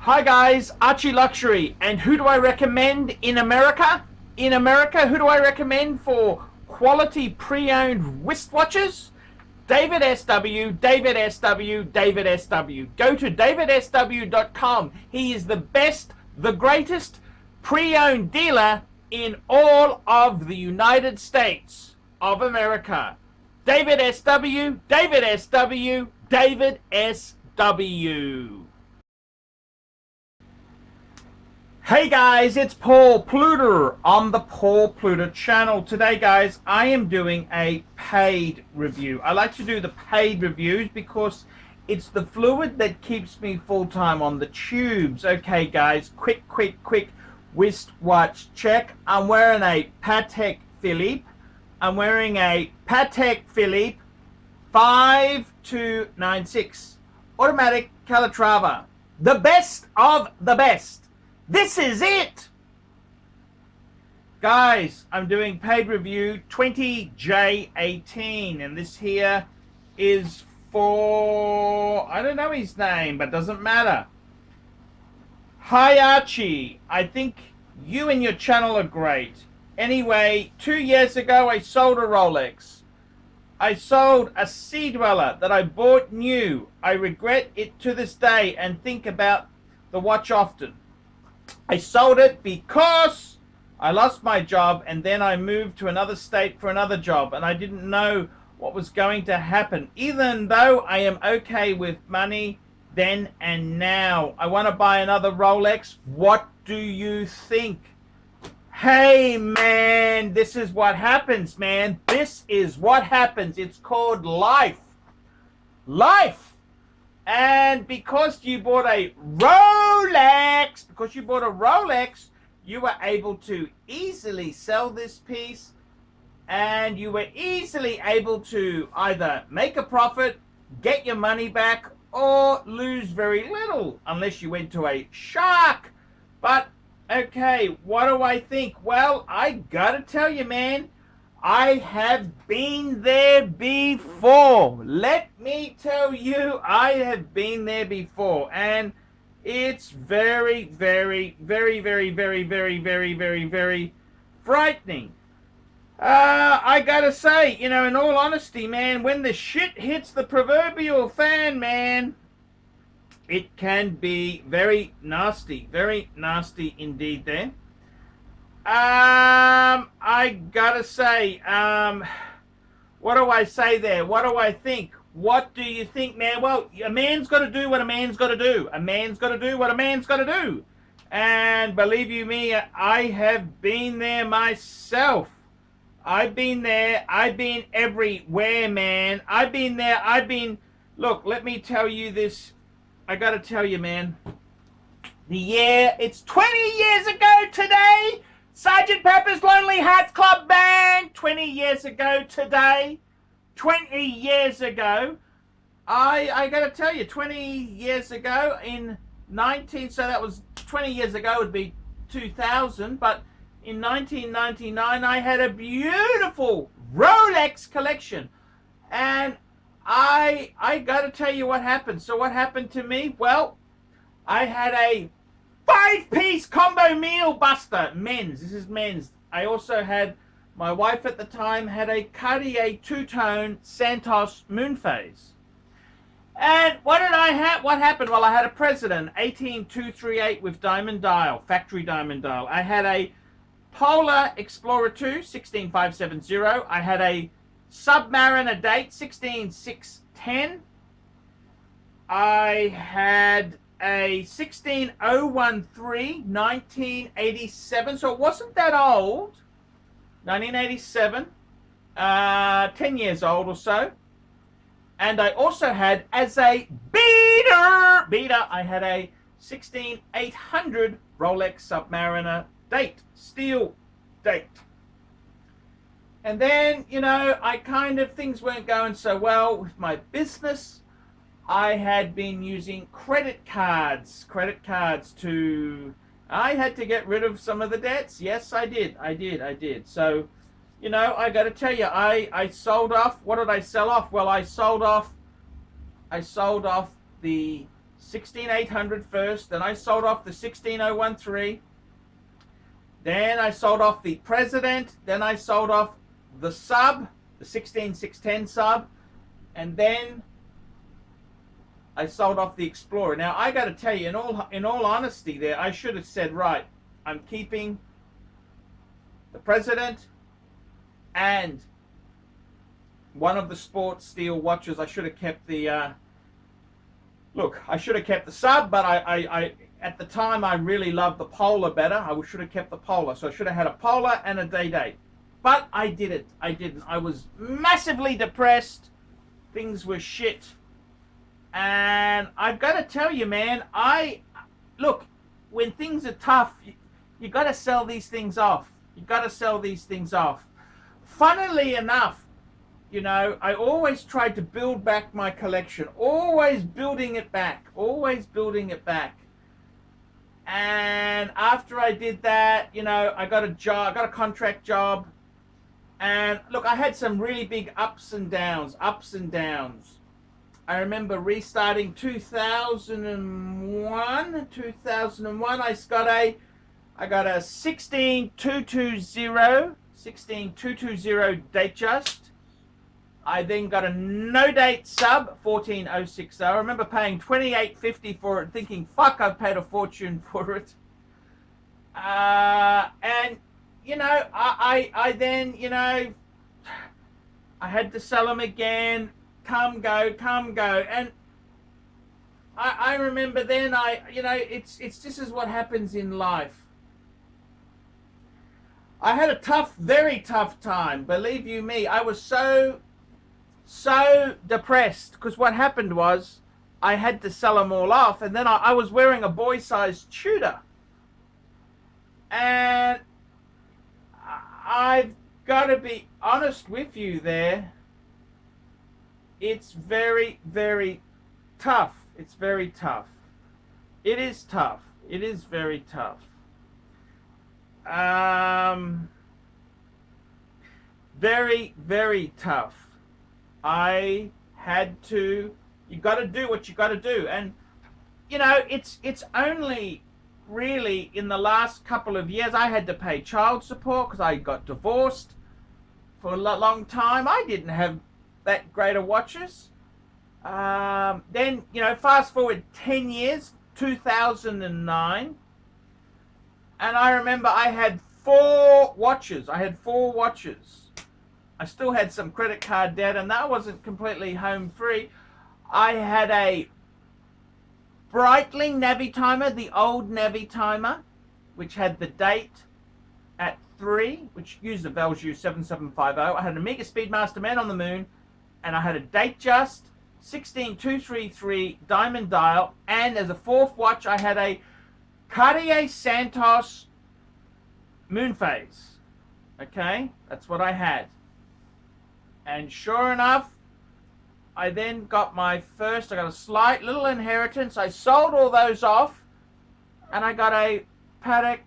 Hi guys, ArchieLuxury, and who do I recommend in America? In America, who do I recommend for quality pre-owned wristwatches? David SW, David SW, David SW. Go to davidsw.com. He is the best, the greatest pre-owned dealer in all of the United States of America. David SW, David SW, David SW. Hey guys, it's Paul Pluta on the Paul Pluta channel. Today guys, I am doing a paid review. I like to do the paid reviews because it's the fluid that keeps me full-time on the tubes. Okay guys, quick wristwatch check. I'm wearing a Patek Philippe. I'm wearing a Patek Philippe 5296 automatic Calatrava. The best of the best. This is it! Guys, I'm doing paid review 20J18, and this here is for, I don't know his name, but doesn't matter. Hi Archie, I think you and your channel are great. Anyway, 2 years ago I sold a Rolex. I sold a Sea Dweller that I bought new. I regret it to this day and think about the watch often. I sold it because I lost my job and then I moved to another state for another job and I didn't know what was going to happen. Even though I am okay with money then and now. I want to buy another Rolex. What do you think? Hey man, this is what happens, man. This is what happens. It's called life. Life. And because you bought a Rolex, you were able to easily sell this piece and you were easily able to either make a profit, get your money back, or lose very little unless you went to a shark. But okay, what do I think? Well, I gotta tell you, man, I have been there before. Let me tell you, I have been there before. And it's very frightening. I gotta say, you know, in all honesty, man, when the shit hits the proverbial fan, man, it can be very nasty indeed there. I gotta say, what do I say there? What do I think? What do you think, man? Well, a man's got to do what a man's got to do. A man's got to do what a man's got to do. And believe you me, I have been there myself. I've been there. I've been everywhere, man. I've been there. Look, let me tell you this. I gotta tell you, man. It's 20 years ago today. Sergeant Pepper's Lonely Hearts Club Band, 20 years ago today. 20 years ago. I gotta tell you, 20 years ago in 20 years ago would be 2000, but in 1999 I had a beautiful Rolex collection. And I gotta tell you what happened. So what happened to me? Well, I had a 5-piece combo meal buster, men's. This is men's. I also had, my wife at the time had a Cartier two-tone Santos Moonphase. And what did I have? What happened? Well, I had a President 18238 with diamond dial, factory diamond dial. I had a Polar Explorer 2 16570. I had a Submariner Date 16610. I had a 16013 1987, so it wasn't that old. 1987, 10 years old or so. And I also had, as a beater, I had a 16800 Rolex Submariner Date, steel date. And then, you know, things weren't going so well with my business. I had been using credit cards to, I had to get rid of some of the debts. Yes, I did. So, you know, I got to tell you, I sold off. What did I sell off? Well, I sold off the 16800 first, then I sold off the 16013, then I sold off the President, then I sold off the sub, the 16610 sub, and then I sold off the Explorer. Now I got to tell you, in all honesty, there I should have said, right, I'm keeping the President and one of the sports steel watches. I should have kept the look. I should have kept the sub, but I at the time I really loved the Polar better. I should have kept the Polar, so I should have had a Polar and a day. But I didn't. I was massively depressed. Things were shit. And I've got to tell you, man, look, when things are tough, you got to sell these things off. You got to sell these things off. Funnily enough, you know, I always tried to build back my collection, always building it back. And after I did that, you know, I got a job, I got a contract job. And look, I had some really big ups and downs. I remember restarting 2001. I got a 16220 date just. I then got a no date sub 14060. I remember paying $28.50 for it, thinking, fuck, I've paid a fortune for it. And you know, I then, you know, I had to sell them again. Come go, and I remember then you know, it's this is what happens in life. I had a very tough time, believe you me. I was so depressed because what happened was I had to sell them all off, and then I was wearing a boy-sized Tudor, and I've got to be honest with you there. It's very, very tough. It's very tough. It is tough. It is very tough. Very, very tough. I had to, you got to do what you got to do. And, you know, it's only really in the last couple of years I had to pay child support because I got divorced for a long time. I didn't have that great of watches. Then, you know, fast forward 10 years, 2009, and I remember I had 4 watches. I still had some credit card debt, and that wasn't completely home free. I had a Breitling Navitimer, the old Navitimer, which had the date at 3, which used the Valjoux 7750. I had an Omega Speedmaster Man on the Moon, and I had a date just 16233 diamond dial, and as a 4th watch I had a Cartier Santos moon phase. Okay, that's what I had. And sure enough, I then got I got a slight little inheritance. I sold all those off, and I got a Patek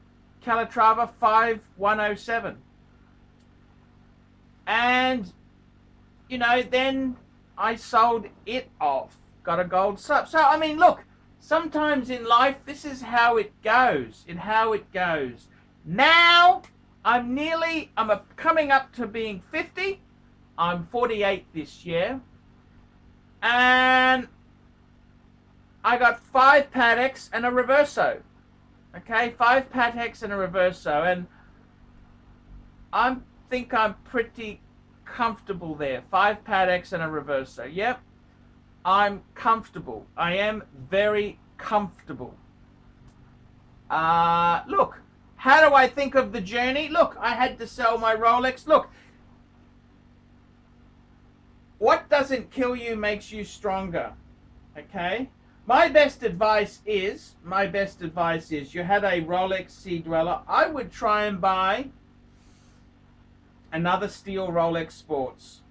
Calatrava 5107. And you know, then I sold it off, got a gold sub. So, I mean, look, sometimes in life, this is how it goes. Now, I'm coming up to being 50. I'm 48 this year. And I got 5 Pateks and a Reverso. Okay, 5 Pateks and a Reverso. And I think I'm pretty comfortable there. 5 Pateks and a Reverso. Yep, I'm comfortable. I am very comfortable. Look, how do I think of the journey? Look, I had to sell my Rolex. Look, what doesn't kill you makes you stronger. Okay, my best advice is you had a Rolex Sea Dweller. I would try and buy another steel Rolex Sports.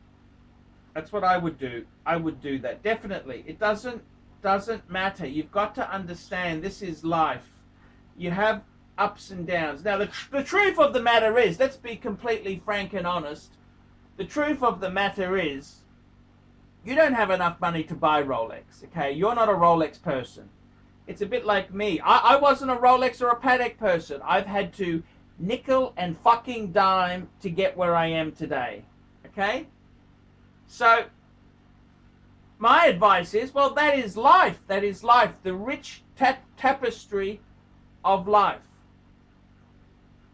That's what I would do. I would do that, definitely. It doesn't matter. You've got to understand this is life. You have ups and downs. Now, the truth of the matter is, let's be completely frank and honest. The truth of the matter is, you don't have enough money to buy Rolex, okay? You're not a Rolex person. It's a bit like me. I wasn't a Rolex or a Patek person. I've had to nickel and fucking dime to get where I am today. Okay? So, my advice is, well, that is life. That is life. The rich tapestry of life.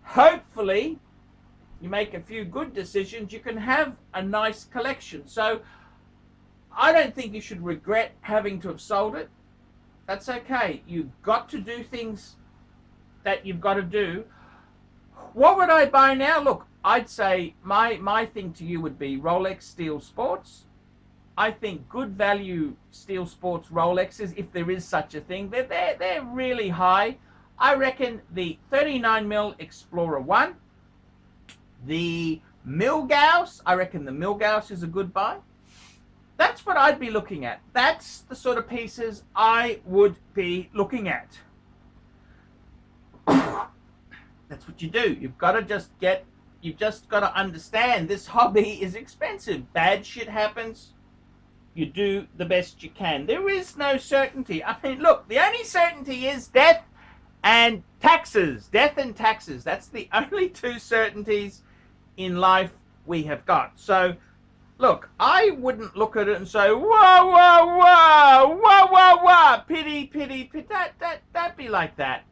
Hopefully, you make a few good decisions, you can have a nice collection. So, I don't think you should regret having to have sold it. That's okay. You've got to do things that you've got to do. What would I buy now? Look, I'd say my thing to you would be Rolex Steel Sports. I think good value Steel Sports Rolexes, if there is such a thing, they're really high. I reckon the 39mm Explorer 1, the Milgauss, I reckon the Milgauss is a good buy. That's what I'd be looking at. That's the sort of pieces I would be looking at. That's what you do. You've got to understand this hobby is expensive. Bad shit happens. You do the best you can. There is no certainty. I mean, look, the only certainty is death and taxes. Death and taxes. That's the only two certainties in life we have got. So, look, I wouldn't look at it and say, whoa, whoa, whoa, whoa, whoa, whoa, pity, pity, pity. That'd be like that.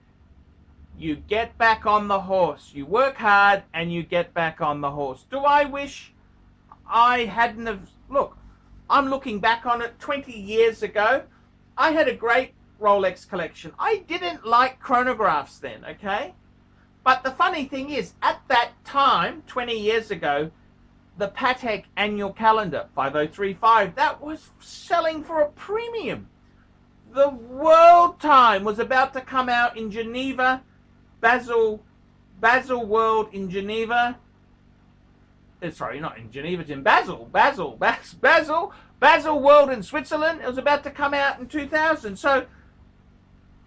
You get back on the horse. You work hard and you get back on the horse. Do I wish I hadn't have... Look, I'm looking back on it 20 years ago. I had a great Rolex collection. I didn't like chronographs then, okay? But the funny thing is, at that time, 20 years ago, the Patek annual calendar, 5035, that was selling for a premium. The World Time was about to come out in Geneva, Basel World in Geneva. Sorry, not in Geneva, it's in Basel World in Switzerland. It was about to come out in 2000. So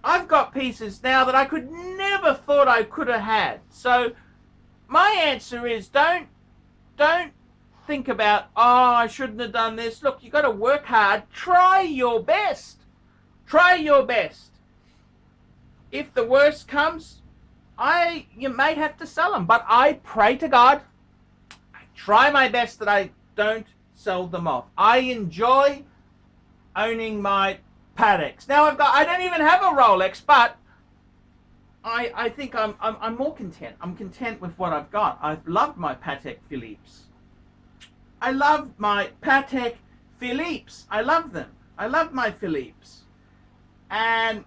I've got pieces now that I could never thought I could have had. So my answer is don't think about, oh, I shouldn't have done this. Look, you got to work hard. Try your best. Try your best. If the worst comes, you may have to sell them, but I pray to God, I try my best that I don't sell them off. I enjoy owning my Pateks. Now I don't even have a Rolex, but I think I'm more content. I'm content with what I've got. I've loved my Patek Philippe's. I love my Patek Philippe's. I love them. I love my Philippe's. And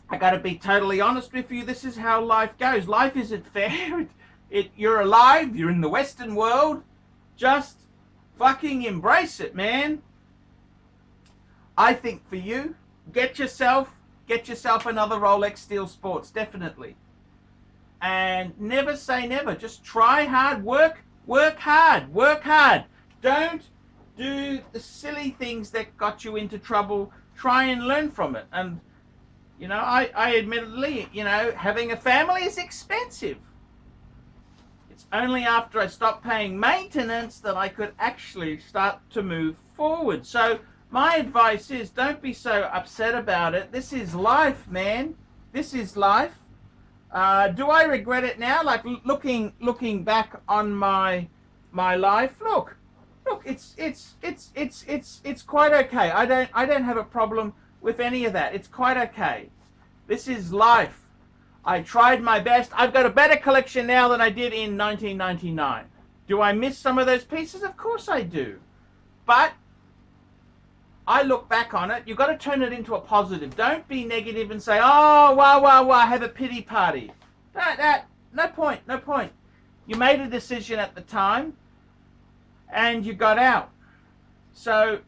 I got to be totally honest with you. This is how life goes. Life isn't fair. You're alive. You're in the Western world. Just fucking embrace it, man. I think for you, get yourself another Rolex Steel Sports, definitely. And never say never. Just try hard. Work hard. Don't do the silly things that got you into trouble. Try and learn from it. And I admittedly, having a family is expensive. It's only after I stopped paying maintenance that I could actually start to move forward. So my advice is, don't be so upset about it. This is life, man. This is life. Do I regret it now? Like looking back on my life. Look, it's quite okay. I don't have a problem with any of that. It's quite okay. This is life. I tried my best. I've got a better collection now than I did in 1999. Do I miss some of those pieces? Of course I do. But I look back on it. You've got to turn it into a positive. Don't be negative and say, oh, wow, have a pity party. No point. You made a decision at the time and you got out. So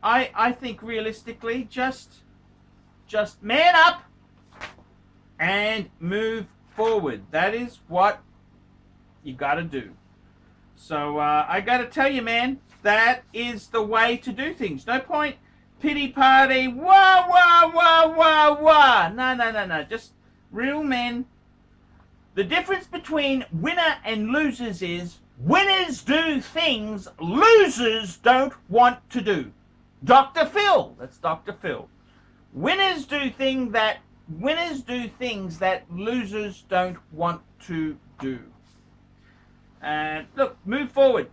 I think realistically, just man up and move forward. That is what you got to do. So I got to tell you, man, that is the way to do things. No point pity party. Wah. No. Just real men. The difference between winner and losers is winners do things losers don't want to do. Dr. Phil. That's Dr. Phil. Winners do things that losers don't want to do. And look, move forward.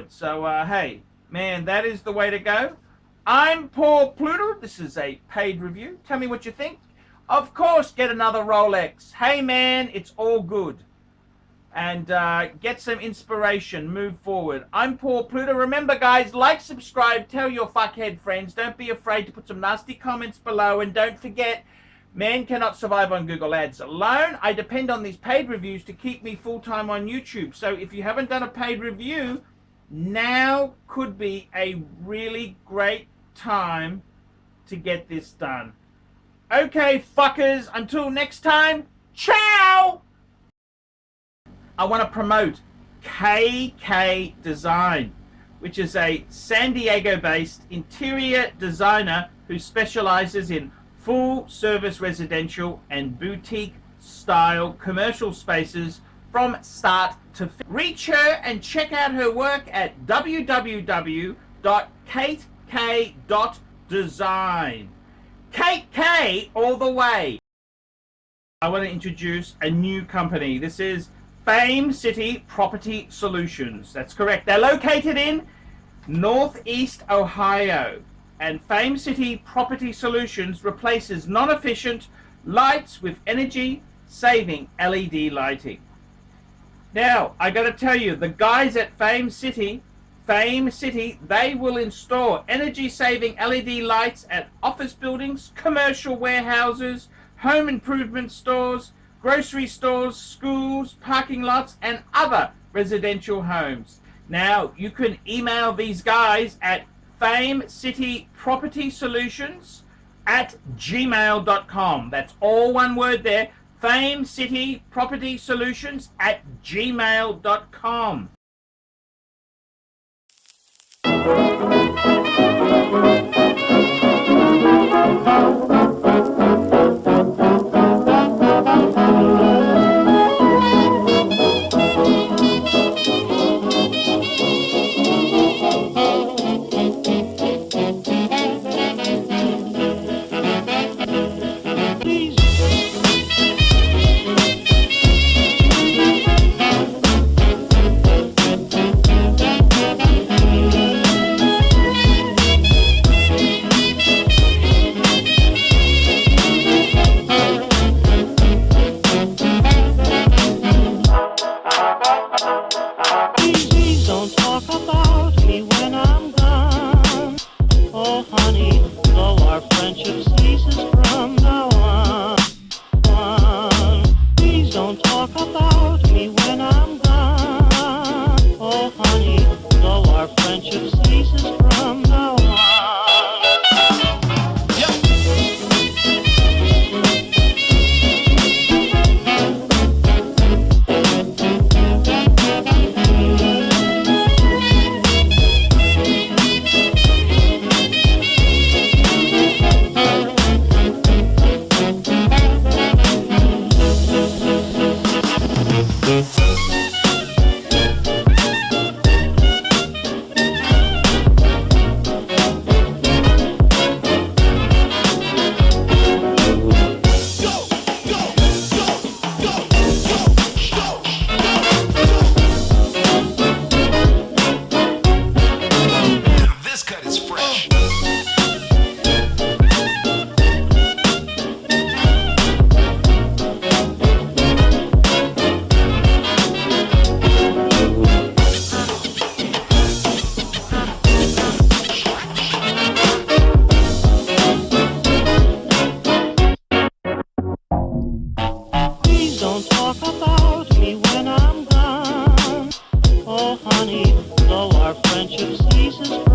So, hey, man, that is the way to go. I'm Paul Pluta. This is a paid review. Tell me what you think. Of course, get another Rolex. Hey, man, it's all good. And get some inspiration. Move forward. I'm Paul Pluta. Remember, guys, like, subscribe, tell your fuckhead friends. Don't be afraid to put some nasty comments below. And don't forget, man cannot survive on Google Ads alone. I depend on these paid reviews to keep me full-time on YouTube. So if you haven't done a paid review, now could be a really great time to get this done. Okay, fuckers, until next time, ciao! I want to promote KK Design, which is a San Diego-based interior designer who specializes in full-service residential and boutique-style commercial spaces from start to finish. Reach her and check out her work at www.katek.design. KK all the way. I want to introduce a new company. This is Fame City Property Solutions. That's correct. They're located in Northeast Ohio. And Fame City Property Solutions replaces non-efficient lights with energy-saving LED lighting. Now, I got to tell you, the guys at Fame City, they will install energy-saving LED lights at office buildings, commercial warehouses, home improvement stores, grocery stores, schools, parking lots, and other residential homes. Now, you can email these guys at famecitypropertysolutions@gmail.com. That's all one word there. famecitypropertysolutions@gmail.com. Honey, though our friendship ceases